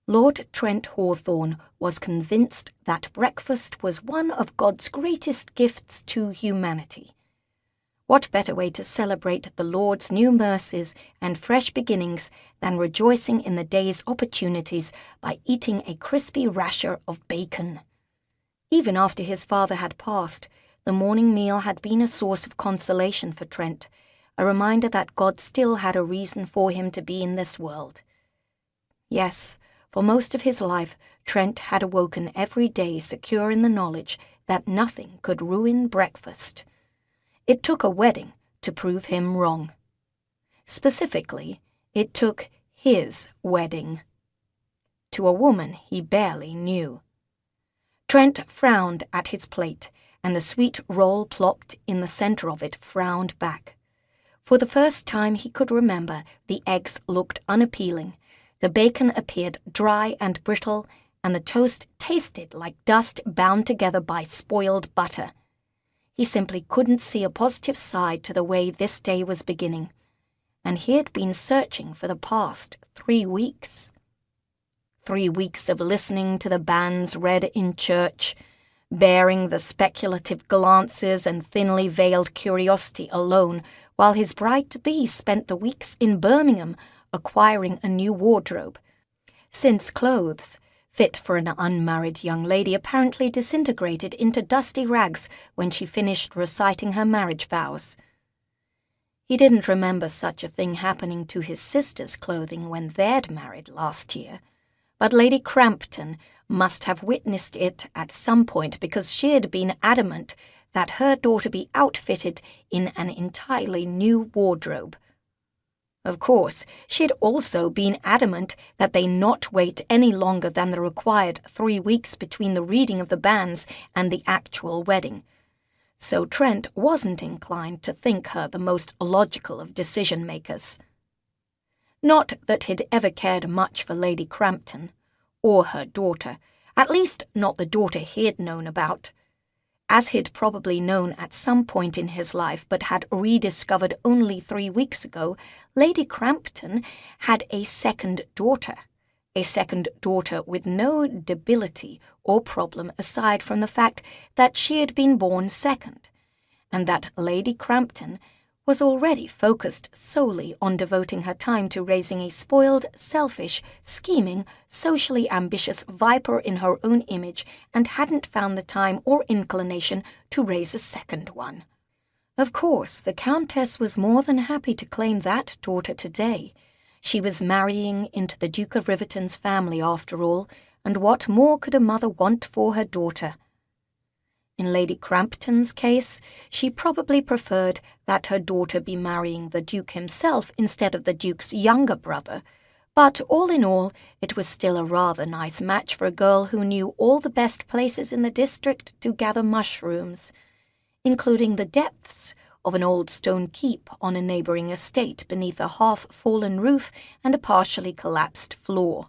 Lord Trent Hawthorne was convinced that breakfast was one of God's greatest gifts to humanity. What better way to celebrate the Lord's new mercies and fresh beginnings than rejoicing in the day's opportunities by eating a crispy rasher of bacon? Even after his father had passed, the morning meal had been a source of consolation for Trent, a reminder that God still had a reason for him to be in this world. Yes, for most of his life, Trent had awoken every day secure in the knowledge that nothing could ruin breakfast. It took a wedding to prove him wrong. Specifically, it took his wedding. To a woman he barely knew. Trent frowned at his plate, and the sweet roll plopped in the center of it frowned back. For the first time he could remember, the eggs looked unappealing, the bacon appeared dry and brittle, and the toast tasted like dust bound together by spoiled butter. He simply couldn't see a positive side to the way this day was beginning, and he had been searching for the past 3 weeks. 3 weeks of listening to the banns read in church, bearing the speculative glances and thinly veiled curiosity alone, while his bride-to-be spent the weeks in Birmingham acquiring a new wardrobe, since clothes fit for an unmarried young lady apparently disintegrated into dusty rags when she finished reciting her marriage vows. He didn't remember such a thing happening to his sister's clothing when they'd married last year, but Lady Crampton must have witnessed it at some point because she had been adamant that her daughter be outfitted in an entirely new wardrobe. Of course, she had also been adamant that they not wait any longer than the required 3 weeks between the reading of the banns and the actual wedding. So Trent wasn't inclined to think her the most logical of decision-makers. Not that he'd ever cared much for Lady Crampton, or her daughter, at least not the daughter he'd known about. As he'd probably known at some point in his life but had rediscovered only 3 weeks ago, Lady Crampton had a second daughter with no debility or problem aside from the fact that she had been born second, and that Lady Crampton was already focused solely on devoting her time to raising a spoiled, selfish, scheming, socially ambitious viper in her own image and hadn't found the time or inclination to raise a second one. Of course, the Countess was more than happy to claim that daughter today. She was marrying into the Duke of Riverton's family after all, and what more could a mother want for her daughter? In Lady Crampton's case, she probably preferred that her daughter be marrying the Duke himself instead of the Duke's younger brother, but all in all, it was still a rather nice match for a girl who knew all the best places in the district to gather mushrooms, including the depths of an old stone keep on a neighbouring estate beneath a half-fallen roof and a partially collapsed floor.